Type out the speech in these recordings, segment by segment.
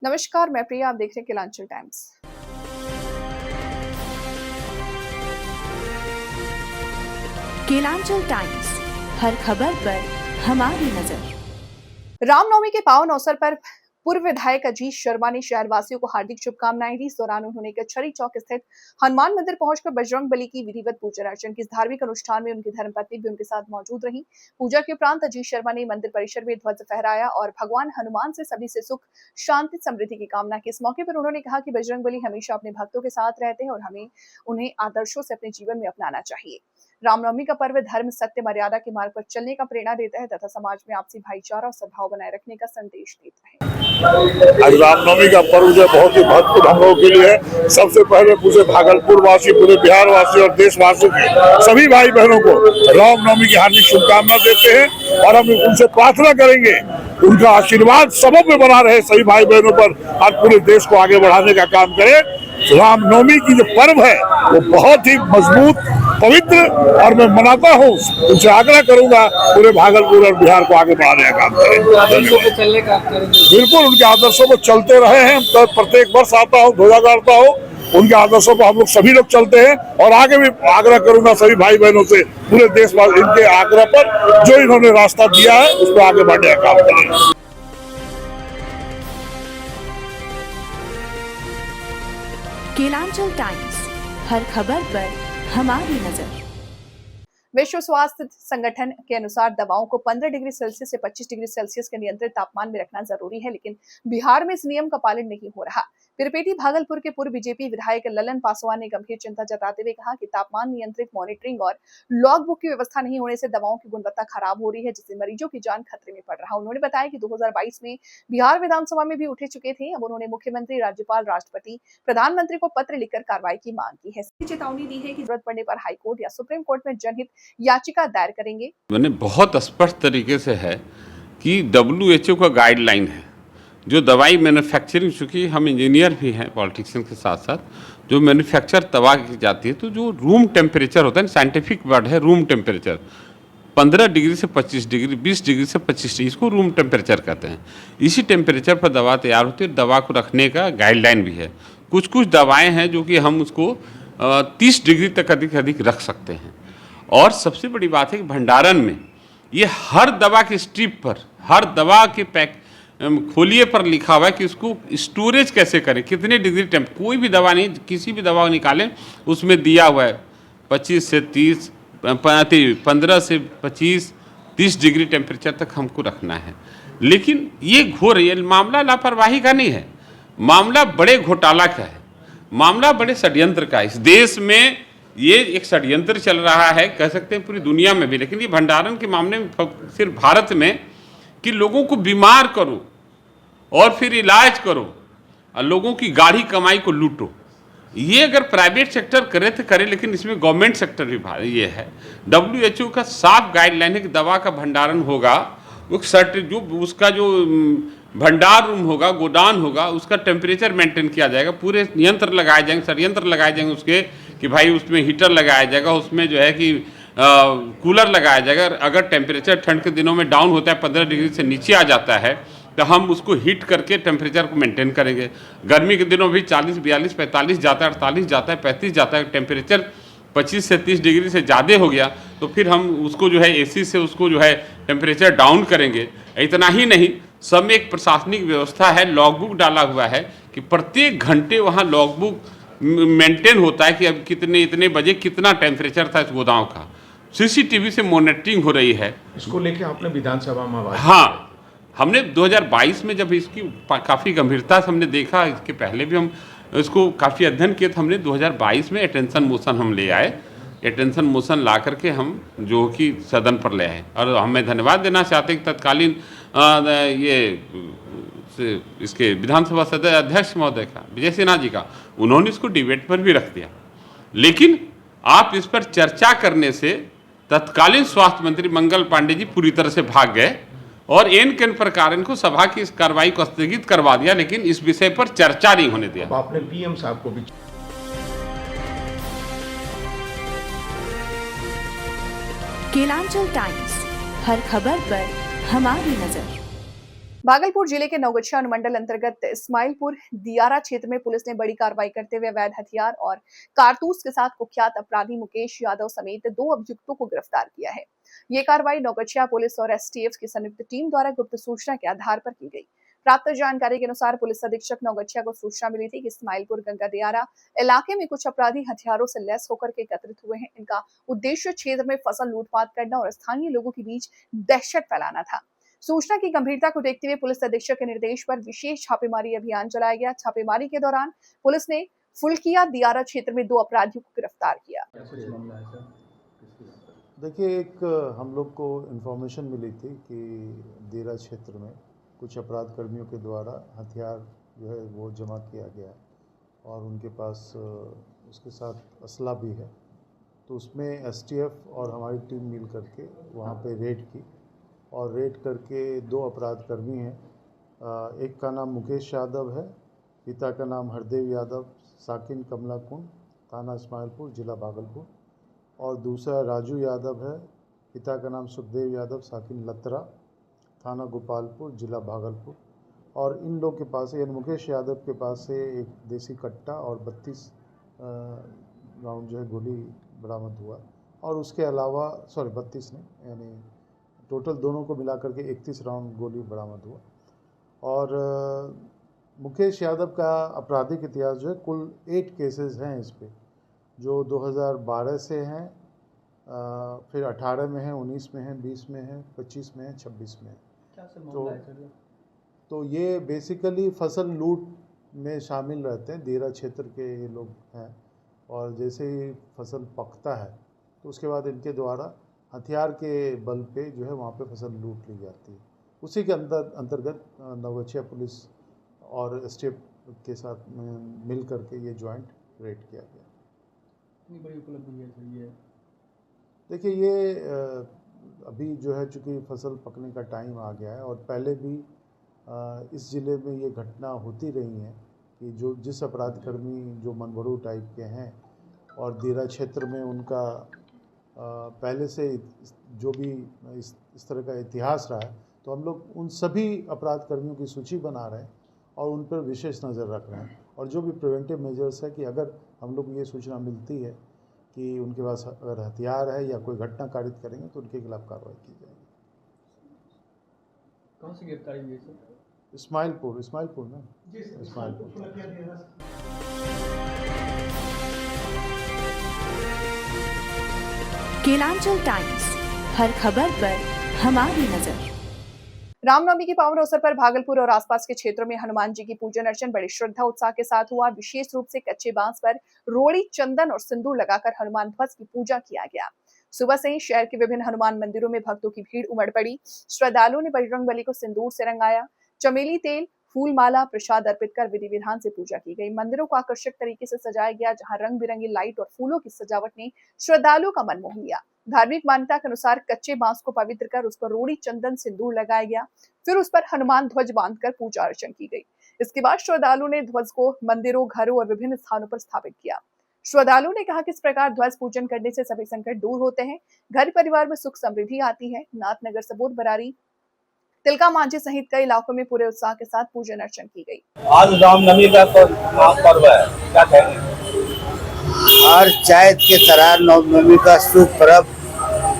नमस्कार, मैं प्रिया, आप देख रहे हैं केलांचल टाइम्स। केलांचल टाइम्स, हर खबर पर हमारी नजर। रामनवमी के पावन अवसर पर पूर्व विधायक अजीत शर्मा ने शहरवासियों को हार्दिक शुभकामनाएं दी। इस दौरान उन्होंने कचहरी चौक स्थित हनुमान मंदिर पहुंचकर बजरंग बली की विधिवत पूजा अर्चना की। इस धार्मिक अनुष्ठान में उनकी धर्मपत्नी भी उनके साथ मौजूद रही। पूजा के उपरांत अजीत शर्मा ने मंदिर परिसर में ध्वज फहराया और भगवान हनुमान से सभी से सुख, शांति, समृद्धि की कामना की। इस मौके पर उन्होंने कहा कि बजरंग बली हमेशा अपने भक्तों के साथ रहते हैं और हमें उन्हें आदर्शों से अपने जीवन में अपनाना चाहिए। रामनवमी का पर्व धर्म, सत्य, मर्यादा के मार्ग पर चलने का प्रेरणा देता है तथा समाज में आपसी भाईचारा और सद्भाव बनाए रखने का संदेश देता है। आज रामनवमी का पर्व जो बहुत ही महत्वपूर्ण हम लोगों के लिए है। सबसे पहले पूरे भागलपुर वासी, पूरे बिहार वासी और देशवासियों के सभी भाई बहनों को रामनवमी की हार्दिक शुभकामना देते हैं और हम उनसे प्रार्थना करेंगे उनका आशीर्वाद सबों पे बना रहे, सभी भाई बहनों पर, और पूरे देश को आगे बढ़ाने का काम करें। रामनवमी की जो पर्व है वो बहुत ही मजबूत, पवित्र और मैं मनाता हूँ, उनसे आग्रह करूंगा पूरे भागलपुर और बिहार को आगे बढ़ाने का काम करें। बिल्कुल उनके आदर्शों को चलते रहे हैं, तो प्रत्येक वर्ष आता हूँ, ध्वजा गाड़ता हूँ, उनके आदर्शों को हम लोग सभी लोग चलते हैं और आगे भी आग्रह करूंगा सभी भाई बहनों से, पूरे देश में इनके आग्रह पर जो इन्होंने रास्ता दिया है उस पर आगे बढ़ने का काम करें। केलांचल टाइम्स, हर खबर पर हमारी नजर। विश्व स्वास्थ्य संगठन के अनुसार दवाओं को 15 डिग्री सेल्सियस से 25 डिग्री सेल्सियस के नियंत्रित तापमान में रखना जरूरी है, लेकिन बिहार में इस नियम का पालन नहीं हो रहा। पिरपेटी भागलपुर के पूर्व बीजेपी विधायक ललन पासवान ने गंभीर चिंता जताते हुए कहा कि तापमान नियंत्रित मॉनिटरिंग और लॉग बुक की व्यवस्था नहीं होने से दवाओं की गुणवत्ता खराब हो रही है, जिससे मरीजों की जान खतरे में पड़ रहा। उन्होंने बताया कि 2022 में बिहार विधानसभा में भी उठ चुके थे। अब उन्होंने मुख्यमंत्री, राज्यपाल, राष्ट्रपति, प्रधानमंत्री को पत्र लिखकर कार्रवाई की मांग की है। चेतावनी दी है कि जरूरत पड़ने पर हाईकोर्ट या सुप्रीम कोर्ट में जनहित याचिका दायर करेंगे। मैंने बहुत स्पष्ट तरीके से है कि WHO का गाइडलाइन है, जो दवाई मैन्युफैक्चरिंग, चूँकि हम इंजीनियर भी हैं पॉलिटिशियन के साथ साथ, जो मैन्युफैक्चर दवा की जाती है तो जो रूम टेम्परेचर होता है, साइंटिफिक वर्ड है रूम टेम्परेचर, 15 डिग्री से 25 डिग्री, 20 डिग्री से 25 डिग्री, इसको रूम टेम्परेचर कहते हैं। इसी टेम्परेचर पर दवा तैयार होती है। दवा को रखने का गाइडलाइन भी है। कुछ कुछ दवाएँ हैं जो कि हम उसको 30 डिग्री तक अधिक रख सकते हैं। और सबसे बड़ी बात है कि भंडारण में ये हर दवा के स्ट्रिप पर, हर दवा के पैक खोलिए पर लिखा हुआ है कि उसको स्टोरेज कैसे करें, कितने डिग्री टेम्प, कोई भी दवा नहीं, किसी भी दवा निकालें उसमें दिया हुआ है 25 से 30, 15 से 25, 30 डिग्री टेम्परेचर तक हमको रखना है। लेकिन ये ये मामला लापरवाही का नहीं है, मामला बड़े घोटाला का है, मामला बड़े षड्यंत्र का है। इस देश में ये एक षड्यंत्र चल रहा है, कह सकते हैं पूरी दुनिया में भी, लेकिन ये भंडारण के मामले में सिर्फ भारत में, कि लोगों को बीमार करो और फिर इलाज करो और लोगों की गाढ़ी कमाई को लूटो। ये अगर प्राइवेट सेक्टर करे तो करे, लेकिन इसमें गवर्नमेंट सेक्टर भी ये है। WHO का साफ गाइडलाइन है कि दवा का भंडारण होगा, जो उसका जो भंडार रूम होगा, गोदान होगा, उसका टेम्परेचर मेंटेन किया जाएगा, पूरे यंत्र लगाए जाएंगे, षड्यंत्र लगाए जाएंगे उसके, कि भाई उसमें हीटर लगाया जाएगा, उसमें जो है कि कूलर लगाया जाएगा। अगर टेम्परेचर ठंड के दिनों में डाउन होता है, 15 डिग्री से नीचे आ जाता है, तो हम उसको हीट करके टेम्परेचर को मेंटेन करेंगे। गर्मी के दिनों भी 40, 42, 45 जाता है, 48 जाता है, 35 जाता है। टेम्परेचर 25 से 30 डिग्री से ज़्यादा हो गया तो फिर हम उसको जो है AC से उसको जो है टेम्परेचर डाउन करेंगे। इतना ही नहीं, सब में एक प्रशासनिक व्यवस्था है, लॉगबुक डाला हुआ है कि प्रत्येक घंटे वहाँ लॉगबुक मेंटेन होता है कि अब इतने बजे कितना टेम्परेचर था इस गोदाम का। CCTV से मॉनिटरिंग हो रही है। इसको लेके आपने विधानसभा में आवाज? हाँ, हमने 2022 में जब इसकी काफ़ी गंभीरता से हमने देखा, इसके पहले भी हम इसको काफ़ी अध्ययन किए, तो हमने 2022 में अटेंशन मोशन हम ले आए। अटेंशन मोशन ला करके हम जो कि सदन पर ले आए, और हमें धन्यवाद देना चाहते हैं कि तत्कालीन इसके विधानसभा सदस्य अध्यक्ष महोदय का, विजय सिन्हा जी का, उन्होंने इसको डिबेट पर भी रख दिया। लेकिन आप इस पर चर्चा करने से तत्कालीन स्वास्थ्य मंत्री मंगल पांडे जी पूरी तरह से भाग गए और एन के प्रकार इनको सभा की इस कार्रवाई को स्थगित करवा दिया, लेकिन इस विषय पर चर्चा नहीं होने दिया। आपने PM साहब को भी। केलांचल टाइम्स, हर खबर पर हमारी नजर। भागलपुर जिले के नवगछिया अनुमंडल अंतर्गत इस्माइलपुर दियारा क्षेत्र में पुलिस ने बड़ी कार्रवाई करते हुए अवैध हथियार और कारतूस के साथ कुख्यात अपराधी मुकेश यादव समेत 2 अभियुक्तों को गिरफ्तार किया है। ये कार्रवाई नवगछिया पुलिस और एसटीएफ की संयुक्त टीम द्वारा गुप्त सूचना के आधार पर की गई। प्राप्त जानकारी के अनुसार पुलिस अधीक्षक नवगछिया को सूचना मिली थी कि इस्माइलपुर गंगा दियारा इलाके में कुछ अपराधी हथियारों से लैस होकर के एकत्रित हुए हैं। इनका उद्देश्य क्षेत्र में फसल लूटपाट करना और स्थानीय लोगों के बीच दहशत फैलाना था। सूचना की गंभीरता को देखते हुए पुलिस अधीक्षक के निर्देश पर विशेष छापेमारी अभियान चलाया गया। छापेमारी के दौरान पुलिस ने फुलकिया दियारा क्षेत्र में 2 अपराधियों को गिरफ्तार किया। देखिए, एक हम लोग को इन्फॉर्मेशन मिली थी कि दियारा क्षेत्र में कुछ अपराध कर्मियों के द्वारा हथियार जो है वो जमा किया गया है और उनके पास उसके साथ असला भी है। तो उसमें एसटीएफ और हमारी टीम मिल करके वहाँ पे रेड की और रेड करके 2 अपराध कर्मी हैं। एक का नाम मुकेश यादव है, पिता का नाम हरदेव यादव, साकिन कमला कुंड, थाना इस्माइलपुर, जिला भागलपुर, और दूसरा राजू यादव है, पिता का नाम सुखदेव यादव, साकिन लतरा, थाना गोपालपुर, जिला भागलपुर। और इन लोग के पास यानी मुकेश यादव के पास से एक देसी कट्टा और 32 राउंड जो है गोली बरामद हुआ और उसके अलावा 32 नहीं, यानी टोटल दोनों को मिलाकर के 31 राउंड गोली बरामद हुआ। और मुकेश यादव का आपराधिक इतिहास जो है कुल 8 केसेस हैं इस पे, जो 2012 से हैं, फिर 18 में है, 19 में है, 20 में है, 25 में है, 26 में है। तो ये बेसिकली फसल लूट में शामिल रहते हैं। दियारा क्षेत्र के ये लोग हैं और जैसे ही फसल पकता है तो उसके बाद इनके द्वारा हथियार के बल पे जो है वहाँ पे फसल लूट ली जाती है। उसी के अंतर्गत नवगछिया पुलिस और एसटीएफ के साथ मिल करके ये जॉइंट रेड किया गया। इतनी बड़ी उपलब्धि है सर ये। देखिए, ये अभी जो है चूँकि फसल पकने का टाइम आ गया है और पहले भी इस ज़िले में ये घटना होती रही है कि जिस अपराध कर्मी जो मनभरू टाइप के हैं और दियारा क्षेत्र में उनका पहले से जो भी इस तरह का इतिहास रहा है, तो हम लोग उन सभी अपराध कर्मियों की सूची बना रहे हैं और उन पर विशेष नज़र रख रहे हैं। और जो भी प्रिवेंटिव मेजर्स है कि अगर हम लोग ये सूचना मिलती है कि उनके पास अगर हथियार है या कोई घटना कारित करेंगे तो उनके खिलाफ कार्रवाई की जाएगी। कौन सी गिरफ्तारी हुई है सर? इस्माइलपुर ना, इस्माइलपुर। केलांचल टाइम्स, हर खबर पर हमारी नजर। रामनवमी के पावन अवसर पर भागलपुर और आसपास के क्षेत्रों में हनुमान जी की पूजन अर्चन बड़ी श्रद्धा उत्साह के साथ हुआ। विशेष रूप से कच्चे बांस पर रोड़ी, चंदन और सिंदूर लगाकर हनुमान ध्वज की पूजा किया गया। सुबह से ही शहर के विभिन्न हनुमान मंदिरों में भक्तों की भीड़ उमड़ पड़ी। श्रद्धालुओं ने बजरंगबली को सिंदूर से रंगाया। चमेली तेल, फूल माला, प्रसाद अर्पित कर विधि विधान से पूजा की गई। मंदिरों को आकर्षक तरीके से सजाया गया, जहां रंग बिरंगी लाइट और फूलों की सजावट ने श्रद्धालुओं का मन मोह लिया। धार्मिक मान्यता के अनुसार कच्चे बांस को पवित्र कर उस पर रोड़ी, चंदन, सिंदूर लगाया गया। फिर उस पर हनुमान ध्वज बांधकर पूजा अर्चन की गई। इसके बाद श्रद्धालुओं ने ध्वज को मंदिरों, घरों और विभिन्न स्थानों पर स्थापित किया। श्रद्धालुओं ने कहा कि इस प्रकार ध्वज पूजन करने से सभी संकट दूर होते हैं, घर परिवार में सुख समृद्धि आती है। नाथनगर, सबूत, बरारी, तिलका मांझी सहित कई इलाकों में पूरे उत्साह के साथ पूजन अर्चन की गई। आज रामनवमी का पर्व है, क्या कहेंगे? हर चैत के तरह नवमी का शुभ पर्व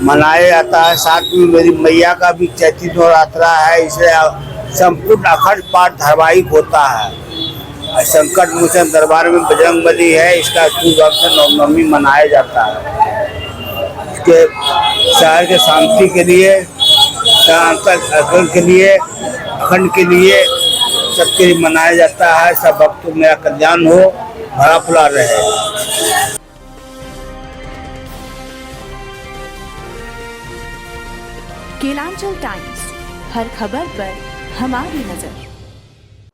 मनाया जाता है। साथ में मेरी मैया का भी चैती नवरात्रा है, इसलिए संपूर्ण अखंड पाठ धारावाहिक होता है। संकट मोचन दरबार में बजरंगबली है, इसका शुभ अवसर नवमी मनाया जाता है। इसके शहर के शांति के लिए, अखंड के लिए सबके लिए मनाया जाता है। सब भक्तों मेरा कल्याण हो, भरा फुला रहे। केलांचल टाइम्स, हर खबर पर हमारी नजर।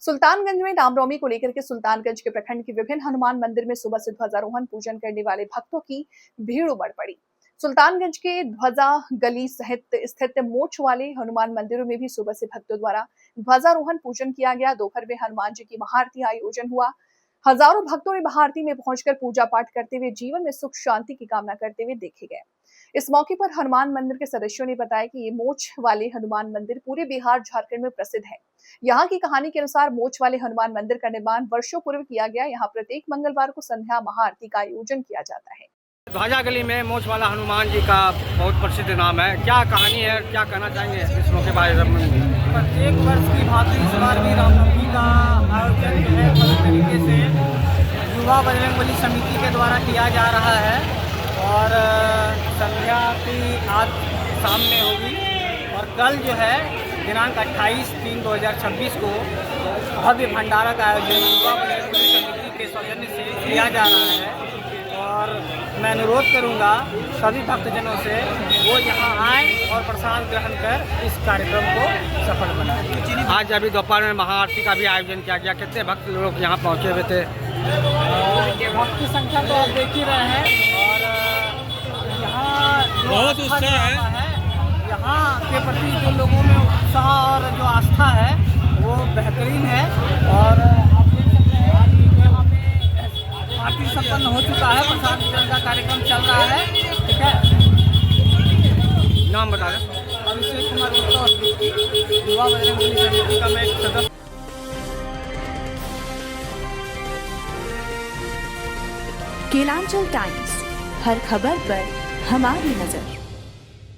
सुल्तानगंज में रामनवमी को लेकर के सुल्तानगंज के प्रखंड के विभिन्न हनुमान मंदिर में सुबह से ध्वजारोहण पूजन करने वाले भक्तों की भीड़ उमड़ पड़ी। सुल्तानगंज के ध्वजा गली सहित स्थित मोछ वाले हनुमान मंदिरों में भी सुबह से भक्तों द्वारा ध्वजारोहण पूजन किया गया। दोपहर में हनुमान जी की महाआरती आयोजन हुआ। हजारों भक्तों ने महाआरती में पहुंचकर पूजा पाठ करते हुए जीवन में सुख शांति की कामना करते हुए देखे गए। इस मौके पर हनुमान मंदिर के सदस्यों ने बताया कि ये मोछ वाले हनुमान मंदिर पूरे बिहार झारखंड में प्रसिद्ध है। यहाँ की कहानी के अनुसार मोछ वाले हनुमान मंदिर का निर्माण वर्षों पूर्व किया गया। यहाँ प्रत्येक मंगलवार को संध्या महाआरती का आयोजन किया जाता है। ध्वजा गली में मोछ वाला हनुमान जी का बहुत प्रसिद्ध नाम है। क्या कहानी है, क्या कहना चाहेंगे इस मौके पर? प्रत्येक वर्ष की भांति इस बार भी रामनवमी का आयोजन जो है अलग तरीके से युवा बजरंगबली समिति के द्वारा किया जा रहा है और संध्या की आज शाम में होगी और कल जो है दिनांक 28/3/2026 को भव्य भंडारा का आयोजन युवा बजरंगबली समिति के सौजन्य से किया जा रहा है। और मैं अनुरोध करूंगा सभी भक्तजनों से वो यहाँ आएँ और प्रसाद ग्रहण कर इस कार्यक्रम को सफल बनाएं। आज अभी दोपहर में महाआरती का भी आयोजन किया गया। कितने भक्त लोग यहाँ पहुँचे हुए थे? भक्त की संख्या तो आप देख ही रहे हैं और यहाँ बहुत उत्साह है। यहाँ के प्रति जो लोगों में उत्साह और जो आस्था है वो बेहतरीन है और आप देख सकते हैं यहाँ पे आरती संपन्न हो चुका है, प्रसाद वितरण का कार्यक्रम चल रहा है। ठीक है, नाम बता दें। अभिषेक कुमार गुप्ता, युवा बजरंगबली समिति का मैं एक सदस्य। केलांचल टाइम्स, हर खबर पर हमारी नजर।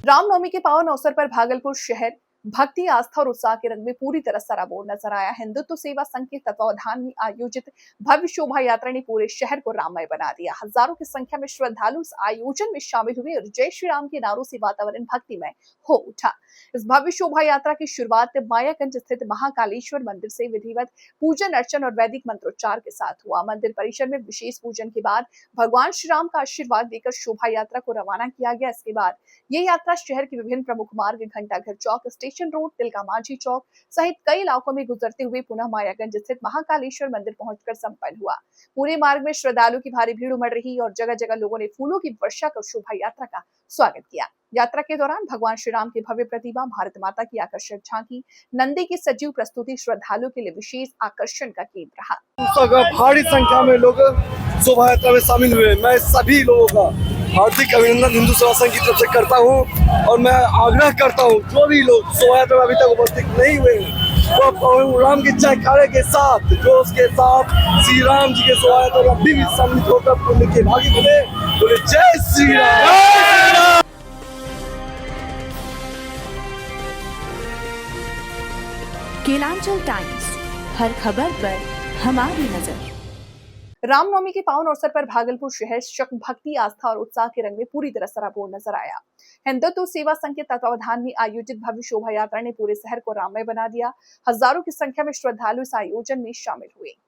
रामनवमी के पावन अवसर पर भागलपुर शहर भक्ति, आस्था और उत्साह के रंग में पूरी तरह सराबोर नजर आया। हिंदुत्व सेवा संघ के तत्वावधान में आयोजित भव्य शोभा यात्रा ने पूरे शहर को राममय बना दिया। हजारों की संख्या में श्रद्धालु इस आयोजन में शामिल हुए और जय श्री राम के नारों से वातावरण भक्तिमय हो उठा। इस भव्य शोभा यात्रा की शुरुआत मायागंज स्थित महाकालेश्वर मंदिर से विधिवत पूजन अर्चन और वैदिक मंत्रोच्चार के साथ हुआ। मंदिर परिसर में विशेष पूजन के बाद भगवान श्री राम का आशीर्वाद देकर शोभा यात्रा को रवाना किया गया। इसके बाद ये यात्रा शहर के विभिन्न प्रमुख मार्ग घंटाघर चौक, स्टेशन रोड, तिलका मांझी चौक सहित कई इलाकों में गुजरते हुए पुनः मायागंज स्थित महाकालेश्वर मंदिर पहुंचकर संपन्न हुआ। पूरे मार्ग में श्रद्धालुओं की भारी भीड़ उमड़ रही और जगह जगह लोगों ने फूलों की वर्षा कर शोभा यात्रा का स्वागत किया। यात्रा के दौरान भगवान श्री राम की भव्य प्रतिमा, भारत माता की आकर्षक झांकी, नंदी की सजीव प्रस्तुति श्रद्धालुओं के लिए विशेष आकर्षण का केंद्र रहा। भारी संख्या में लोग शोभा यात्रा में शामिल हुए। मैं सभी लोगों का हार्दिक अभिनंदन हिंदू सेवा संघ की तरफ से करता हूं और मैं आग्रह करता हूं जो भी लोग शोभा यात्रा में अभी तक उपस्थित नहीं हुए हैं वो प्रभु राम के जयकारे के साथ जोश के साथ श्री राम जी के शोभा यात्रा में भी सम्मिलित होकर पुण्य के भागी बने। बोले जय श्री राम। केलांचल टाइम्स, हर खबर पर हमारी नजर। रामनवमी के पावन अवसर पर भागलपुर शहर शक भक्ति, आस्था और उत्साह के रंग में पूरी तरह सराबोर नजर आया। हिंदुत्व सेवा संघ के तत्वावधान में आयोजित भव्य शोभा यात्रा ने पूरे शहर को राममय बना दिया। हजारों की संख्या में श्रद्धालु इस आयोजन में शामिल हुए।